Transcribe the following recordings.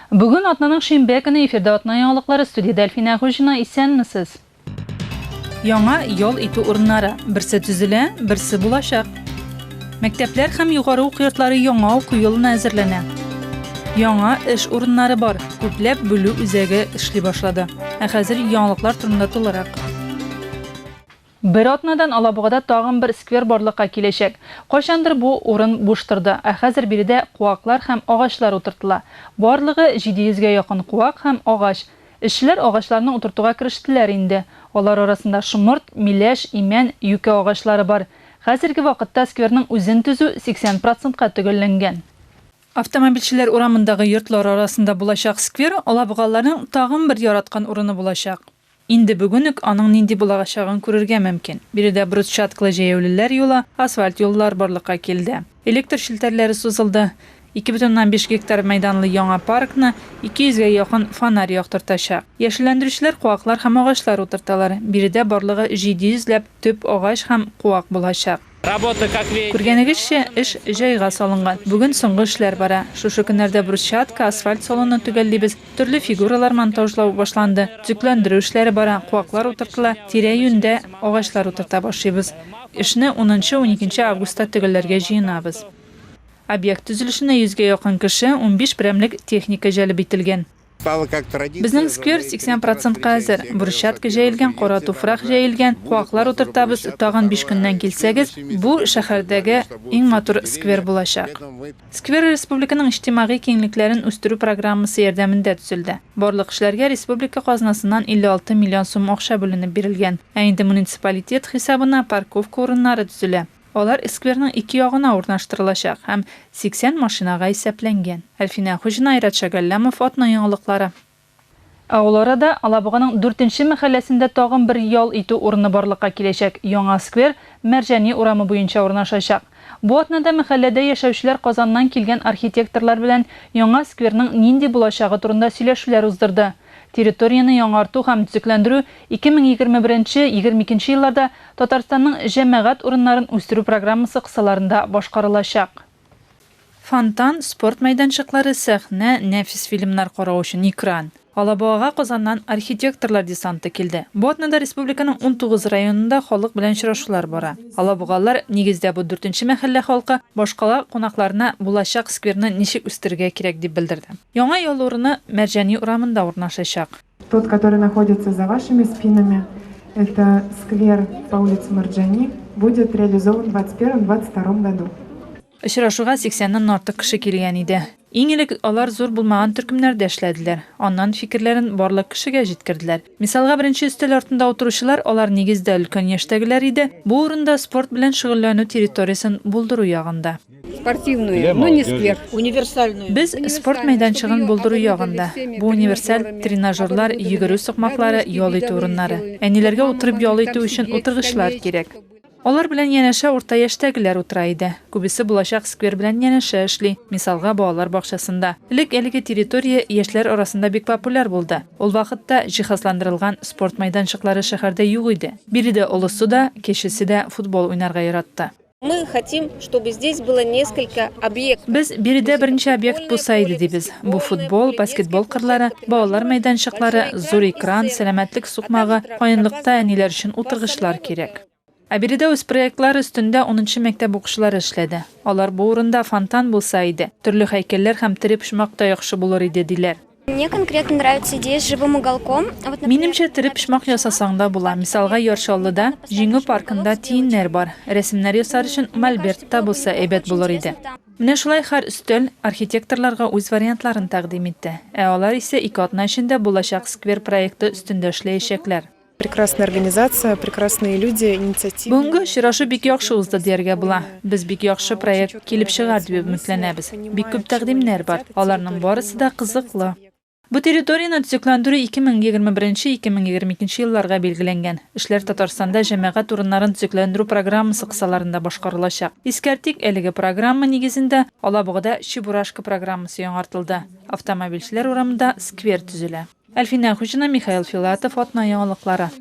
Bugün Atnaның шимбе көне эфирдә Атна яңалыклары студияда Әлфинә Хуҗина, исәнмесез? Яңа yol итү урыннары, берсе төзелә, берсе булачак. Мәктәпләр һәм югары уку йортлары яңа уку елына әзерләнә. Яңа эш урыннары бар, күпләп бүлү үзәге эшли башлады. Хәзер яңалыклар турында тулырак. Бер атнадан Алабугада тагын бер сквер барлыкка киләчәк. Кайчандыр бу урын буш торды, хәзер биредә куаклар һәм агачлар утыртыла. Барлыгы 700-гә якын куак һәм агач. Эшчеләр агачларны утыртуга керештеләр инде. Алар арасында шомырт, миләш, имән, юкә агачлары бар. Хәзерге вакытта скверның үзен төзү 80%-ка төгәлләнгән. Автомобильчеләр урамындагы йортлар арасында булачак сквер Алабугаларның тагын бер яраткан урыны булачак. Инде бүген үк аның нинди булагачагын күрергә мөмкин. Биредә брусчаткалы җәяүлеләр юлы, асфальт юллар барлыкка килде. Электр шелтәрләре сузылды. 2,5 гектар мәйданлы яңа паркны 200-гә якын фонарь яктыртачак. Яшелләндерүчеләр куаклар һәм агачлар утырталар. Биредә барлыгы 700 төп агач һәм куак булачак. Күргәнегезчә, эш җайга салынган. Бүген соңгы эшләр бара. Шушы көннәрдә брусчатка, асфальт салонын төгәллибез. Төрле фигуралар монтажлау башланды. Төзекләндерү эшләре бара. Куаклар утыртыла. Тирә-юньдә агачлар утырта башлыйбыз. Эшне 10-12 августта төгәлләргә җыенабыз. Объект төзелешенә 100-гә якын кеше, 15 берәмлек техника җәлеп ителгән. Безнең сквер 80%-ка әзер. Брусчатка җәелгән, кара туфрак җәелгән, куаклар утыртабыз. Тагын 5 көннән килсәгез, бу шәһәрдәге иң матур сквер булачак. Сквер республиканың иҗтимагый киңлекләрен үстерү программасы ярдәмендә төзелде. Барлык эшләргә республика казнасыннан 56 миллион сум акча бүленеп бирелгән. Инде муниципалитет хисабына парковка урыннары төзелә. Алар скверның ике ягына урнаштырылачак һәм 80 машинага исәпләнгән. Әлфинә Хуҗина, Айрат Шәгәлләмов, Атна яңалыклары. Аларда Алабуганың 4-нче мәхәлләсендә тагын бер ял итү урыны барлыкка киләчәк. Яңа сквер Мәрҗани урамы буенча урнашачак. Бу атнада мәхәлләдә яшәүчеләр Казаннан килгән архитекторлар белән яңа скверның нинди булачагы турында сөйләшүләр уздырды. Территорияны яңарту һәм төзекләндерү 2021-22 елларда Татарстанның җәмәгать урыннарын үстерү программасы кысаларында башкарылачак. Фонтан, спорт мәйданчыклары, сәхнә, нәфис фильмнар карау өчен экран. Алабугага Казаннан архитекторлар десанты килде. Бу атнада республиканың 19 районында халык белән очрашулар бара. Алабугалар нигездә бу 4-нче мәхәллә халкы башкала кунакларына булачак скверны ничек үстергә кирәк дип белдерде. Яңа ял урыны Мәрҗани урамында урнашачак. Тот, который находится за вашими спинами, это сквер по улице Мәрҗани, будет реализован в 2021-2022 году. Очрашуга 80-нан артык кеше килгән иде. Иң элек алар зур булмаган төркемнәрдә эшләделәр. Аннан фикерләрен барлык кешегә җиткерделәр. Мисалга, беренче өстәл артында утыручылар алар нигездә өлкән яшьтәгеләр иде. Бу урында спорт белән шөгыльләнү территориясын булдыру ягында. Спортивную, но не сквер, универсальную. Без спорт мәйданчыгын булдыру ягында. Бу универсаль тренажерлар, йөгерү сукмаклары, ял итү урыннары. Әниләргә утырып ял итү өчен утыргычлар кирәк. Алар белән янәшә урта яшьтәгеләр утыра иде. Күбесе булачак сквер белән янәшә эшли. Мисалга, балалар бакчасында. Әлеге территория яшьләр арасында бик популяр булды. Ул вакытта җиһазландырылган спорт мәйданчыклары шәһәрдә юк иде. Биредә олысы да, кечесе дә футбол уйнарга яратты. Мы хотим, чтобы здесь было несколько объектов. Без биредә беренче объект булса иде дибез. Бу футбол, баскетбол кырлары, балалар мәйданчыклары, зур экран, сәламәтлек сукмагы, каенлыкта әниләр өчен утыргычлар кирәк. Биредә үз проектлар өстендә 10-нчы мәктәп укучылары эшләде. Алар бу урында фонтан булса иде, төрле һәйкәлләр һәм тиреп шмак та яхшы булыр иде диләр. Мне конкретно нравится идея с живым уголком. Минемчә, тиреп шмак ясасаң да була. Мисалга, Яршаллыда Җиңү паркында тиеннәр бар. Рәсемнәр ясар өчен мольберт та булса әйбәт булыр иде. Менә шулай һәр өстәл архитекторларга үз вариантларын тәкъдим итте. Алар исә 2 атна эчендә булачак сквер проекты өстендә эшләячәкләр. Прекрасная организация, прекрасные люди, инициатива. Бүгенге очрашу бик яхшы узды дияргә була. Без бик яхшы проект килеп чыгар дип өметләнәбез. Бик күп тәкъдимнәр бар. Аларның барысы да кызыклы. Бу территорияны төзекләндерү 2021-2022 елларга билгеләнгән. Эшләр Татарстанда җәмәгать урыннарын төзекләндерү программасы кысаларында башкарылачак. Искәртик, әлеге программа нигезендә Алабугада Чебурашка программасы яңартылды. Автомобильчеләр урамында сквер төзелә. Әлфинә Хуҗина, Михаил Филатов, Атна яңалыклары.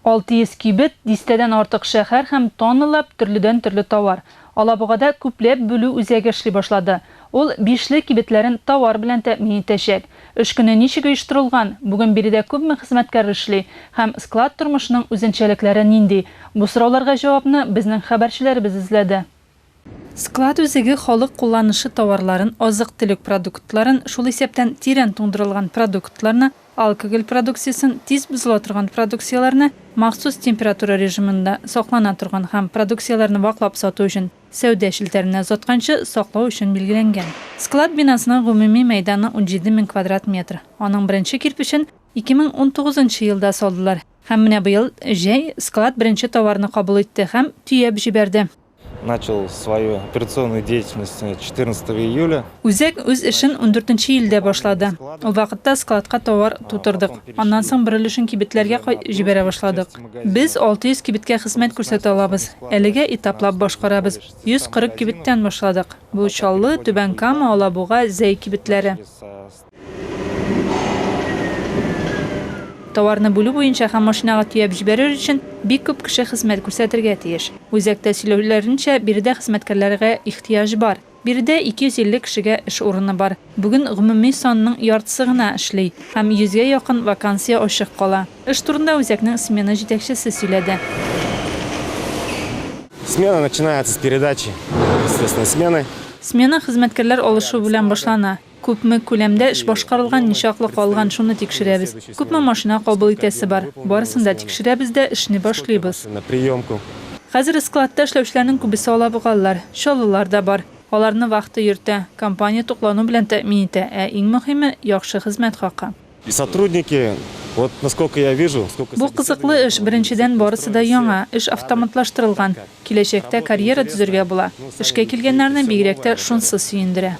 600 кибет, 10-дән артык шәһәр һәм тонналап төрледән төрле товар. Алабугада күпләп бүлү үзәге эшли башлады. Ул бишле кибетләрен товар белән тәэмин итәчәк. Эш көне ничек оештырылган? Бүген биредә күпме хезмәткәр эшли һәм склад тормышының үзенчәлекләре нинди? Бу сорауларга җавапны безнең хәбәрчеләребез эзләде. Склад үзеге халык кулланышы товарларын, азык-төлек продуктларын, шул исәптән тирән туңдырылган продуктларны, алкоголь продукциясын, тиз бозыла торган продукцияларны махсус температура режимында саклана торган һәм продукцияларны ваклап сату өчен сәүдә шелтәренә озатканчы саклау өчен билгеләнгән. Склад бинасының гомуми мәйданы 17 000 квадрат метр. Аның беренче кирпичен 2019 елда салдылар. Һәм менә быел җәй склад беренче товарны кабул итте һәм төяп җибәрде. Начал свою операционную деятельность 14 июля. Үзәк үз эшен 14 июльдә башлады. Ул вакытта складка товар тутырдык. Аннан соң берилешен кибетләргә җибәрә башладык. Без 600 кибеткә хезмәт күрсәтә алабыз. Әлегә этаплап башкарабыз. 140 кибеттән башладык. Бу Чаллы, Түбән Кама, Алабуга, Зәй кибетләре. Товарны бүлү буенча һәм машинага төяп җибәрер өчен бик күп кеше хезмәт күрсәтергә тиеш. Үзәктә сөйләүләренчә, биредә хезмәткәрләргә ихтыяҗ бар. Биредә 250 кешегә эш урыны бар. Бүген гомуми санның яртысы гына эшли һәм 100гә якын вакансия ачык кала. Эш турында үзәкнең смена җитәкчесе сөйләде. Смена начинается с передачи, естественно, смены. Смена хезмәткәрләр алышу белән башлана. Күпме күләмдә эш башкарылган, ничаклы калган, шуны тикшерәбез. Күпме машина кабул итәсе бар. Барысын да тикшерәбез дә эшне башлыйбыз. На приемку. Хәзер складта эшләүчеләрнең күбесе алабугаллар, чаллылар да бар. Аларны вакыты йөртә, компания туклану белән тәэмин итә, ә иң мөһиме яхшы хезмәт хакы. И сотрудники, вот насколько я вижу, Бу кызыклы эш беренчедән барысы да яңа, эш автоматлаштырылган. Киләчәктә карьера төзергә була. Эшкә килгәннәрне бигрәк тә шунсы сөендерә.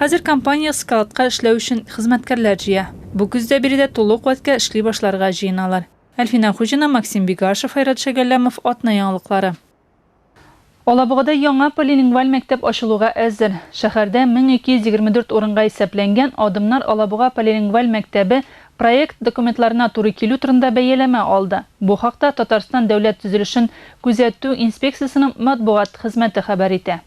Хәзер компания складка эшләү өчен хезмәткәрләр җыя. Бу көздә биредә тулы куәткә эшли башларга җыеналар. Әлфина Хуҗина, Максим Бигашев, Айрат Шәгәлләмов, Атна яңалыклары. Алабугада яңа полилингваль мәктәп ачылуга әзер. Шәһәрдә 1224 урынга исәпләнгән Адымнар Алабуга полилингваль мәктәбе проект документларына туры килү турында бәяләмә алды. Бу хакта Татарстан дәүләт төзелешен күзәтү инспекциясының матбугат хезмәте хәбәр итә.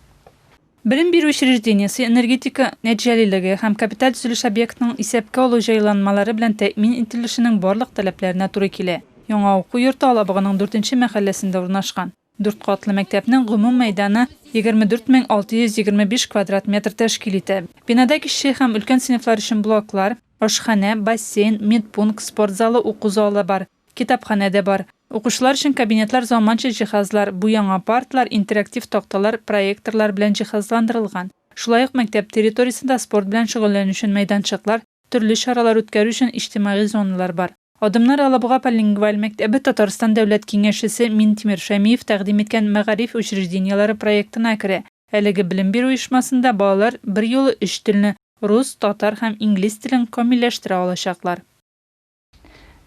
Белем бирү учреждениесе энергетика нәтиҗәлелеге һәм капиталь төзелеш объектының исәпкә алу җайланмалары белән тәэмин ителешенең барлык таләпләренә туры килә. Яңа уку йорты Алабуганың 4-нче мәхәлләсендә урнашкан. 4 катлы мәктәпнең гомум мәйданы 24 625 квадрат метр тәшкил итә. Бинада кече һәм өлкән сыйныфлар өчен блоклар, ашханә, бассейн, медпункт, спорт залы, уку залы бар. Китапханә дә бар. Укучылар өчен кабинетлар, заманча җиһазлар, бу яңа парталар, интерактив такталар, проекторлар белән җиһазландырылган. Шулай ук мәктәп территориясендә спорт белән шөгыльләнү өчен мәйданчыклар, төрле чаралар үткәрү өчен иҗтимагый зоналар бар. Адымнар Алабуга полилингваль мәктәбе Татарстан дәүләт киңәшчесе Минтимер Шәмиев тәкъдим иткән мәгариф учрежденияләре проектына керә. Әлеге белем бирү оешмасында балалар бер юлы 3 телне рус, татар һәм инглиз телен камилләштерә алачаклар.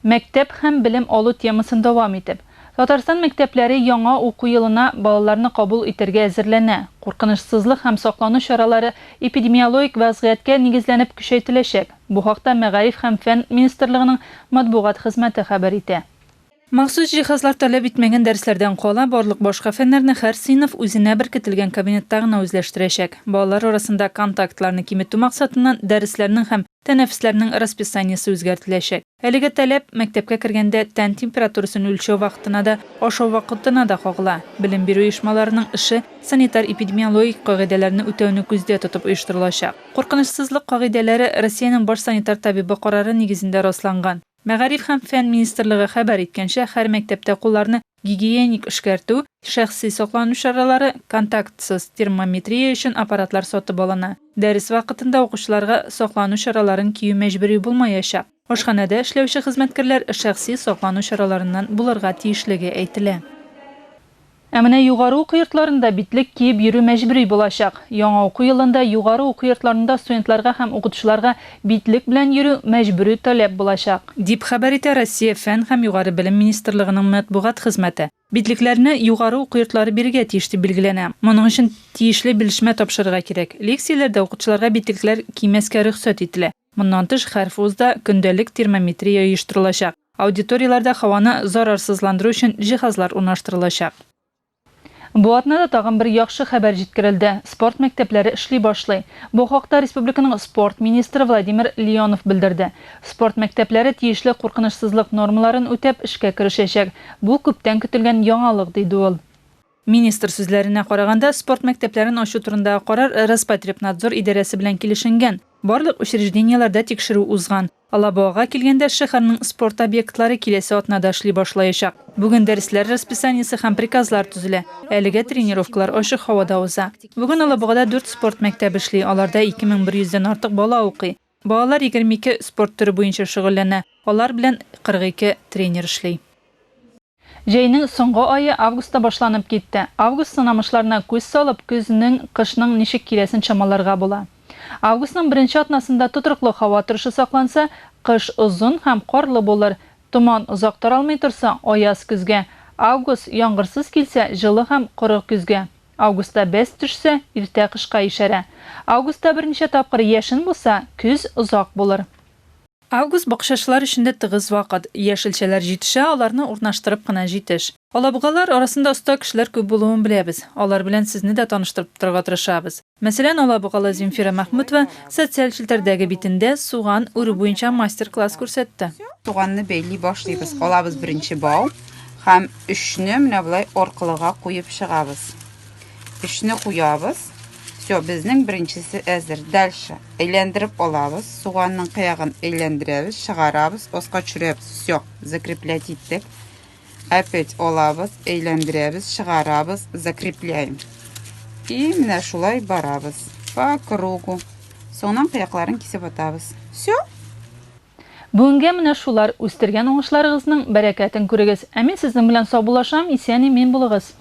Мәктәп һәм белем алу темасын дәвам итеп. Татарстан мәктәпләре яңа уку елына балаларны кабул итәргә әзерләнә. Куркынычсызлык һәм саклану чаралары эпидемиологик вазгыятькә нигезләнеп көчәйтеләчәк. Бу хакта Мәгариф һәм фән министрлыгының матбугат хезмәте хәбәр итә. Махсус җиһазлар таләп итмәгән дәресләрдән кала барлык башка фәннәрне һәр сыйныф үзенә беркетелгән кабинетта гына үзләштерәчәк. Балалар арасында контактларны киметү максатыннан дәресләрнең һәм тәнәфесләрнең расписаниесе үзгәртеләчәк. Әлеге таләп мәктәпкә кергәндә тән температурасын үлчәү вакытына да, ашау вакытына да кагыла. Белем бирү оешмаларының эше санитар-эпидемиологик кагыйдәләрне үтәүне күздә тотып оештырылачак. Куркынычсызлык кагыйдәләре Россиянең баш санитар табибы карары нигезендә расланган. Мәгариф һәм фән министрлыгы хәбәр иткәнчә, һәр мәктәптә кулларны гигиеник эшкәртү, шәхси саклану чаралары, контактсыз термометрия өчен аппаратлар сатып алына. Дәрес вакытында укучыларга саклану чараларын кию мәҗбүри булмаячак. Ашханәдә эшләүче хезмәткәрләр шәхси саклану чараларыннан булырга тиешлеге әйтелә. Ә менә югары уку йортларында битлек киеп йөрү мәҗбүри булачак. Яңа уку елында югары уку йортларында студентларга һәм укытучыларга битлек белән йөрү мәҗбүри таләп булачак, дип хәбәр итә Россия фән һәм югары белем министрлыгының матбугат хезмәте. Битлекләрне югары уку йортлары бирергә тиеш дип билгеләнә. Моның өчен тиешле белешмә тапшырырга кирәк. Лекцияләрдә укытучыларга битлекләр кимәскә рөхсәт ителә. Моннан тыш һәр вузда көндәлек термометрия оештырылачак. Аудиторияларда һаваны зарарсызландыру өчен җиһазлар урнаштырылачак. Бу атнада тагын бер яхшы хәбәр җиткерелде. Спорт мәктәпләре эшли башлый. Бу хакта республиканың спорт министры Владимир Леонов белдерде. Спорт мәктәпләре тиешле куркынычсызлык нормаларын үтәп эшкә керешәчәк. Бу күптән көтелгән яңалык, диде ул. Министр сүзләренә караганда, спорт мәктәпләрен ачу турындагы карар Роспотребнадзор идарәсе белән килешенгән. Барлык учреждениеләрдә тикшерү узган. Алабугага килгәндә шәһәрнең спорт объектлары киләсе атнада эшли башлаячак. Бүген дәресләр расписаниесе һәм приказлар төзелә. Әлегә тренировкалар ачык һавада уза. Бүген Алабугада 4 спорт мәктәбе эшли. Аларда 2100дән артык бала укый. Балалар 22 спорт төре буенча шөгыльләнә. Алар белән 42 тренер эшли. Җәйнең соңгы ае августта башланып китте. Август сынамышларына күз салып, көзнең, кышның ничек киләсен чамаларга була. Августның беренче атнасында тотрыклы һава торышы сакланса, кыш озын һәм карлы булыр. Туман озак таралмый торса, аяз көзгә. Август яңгырсыз килсә, җылы һәм коры көзгә. Августта бәс төшсә, иртә кышка ишәрә. Августта берничә тапкыр яшен булса, көз озак булыр. Август бакчачылар өчен дә тыгыз вакыт. Яшелчәләр җитешә, аларны урнаштырып кына җитеш. Алабугалар арасында оста кешеләр күп булуын беләбез. Алар белән сезне дә таныштырып торырга тырышабыз. Мәсәлән, Алабугалы Земфира Мәхмүтова социаль челтәрдәге битендә суган үрү буенча мастер-класс күрсәтте. Суганны бәйли башлыйбыз. Алабыз беренче бау һәм өчне менә булай аркылыга куеп чыгабыз. Өчне куябыз. Все, безнең беренчесе әзер. Дальше әйләндереп алабыз. Суганның кыягын әйләндерәбез, чыгарабыз, оска төшерәбез. Все, закреплять иттек. Опять алабыз, әйләндерәбез, чыгарабыз, закрепляем. И менә шулай барабыз. По кругу. Соңнан кыякларын кисеп атабыз. Все. Бүгенгә менә шулар үстергән уңышларыгызның бәрәкәтен күрегез. Ә мин сезнең белән саубулашам, исән-имин булыгыз.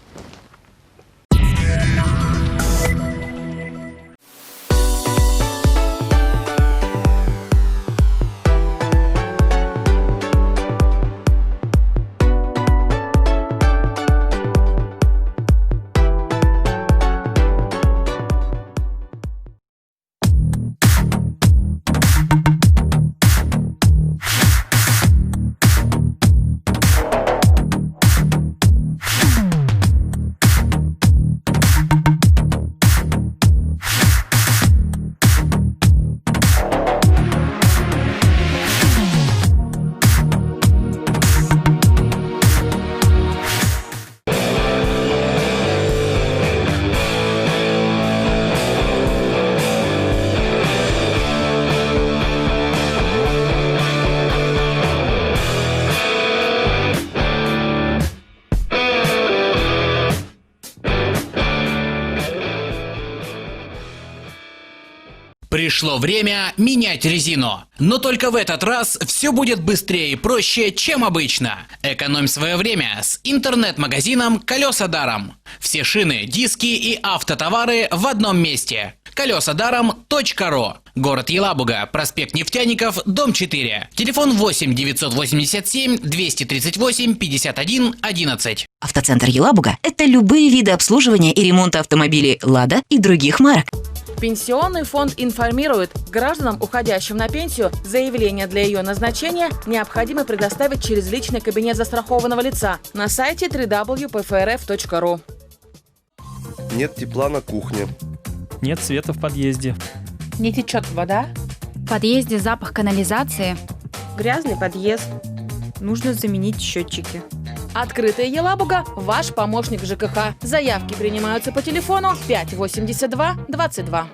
Пришло время менять резину. Но только в этот раз все будет быстрее и проще, чем обычно. Экономь свое время с интернет-магазином «Колеса даром». Все шины, диски и автотовары в одном месте. колесадаром.ру. Город Елабуга, проспект Нефтяников, дом 4. Телефон 8 987 238 51 11. Автоцентр Елабуга – это любые виды обслуживания и ремонта автомобилей «Лада» и других марок. Пенсионный фонд информирует, гражданам, уходящим на пенсию, заявление для ее назначения необходимо предоставить через личный кабинет застрахованного лица на сайте www.pfrf.ru. Нет тепла на кухне. Нет света в подъезде. Не течет вода. В подъезде запах канализации. Грязный подъезд. Нужно заменить счетчики. Открытая Елабуга – ваш помощник ЖКХ. Заявки принимаются по телефону 582 22.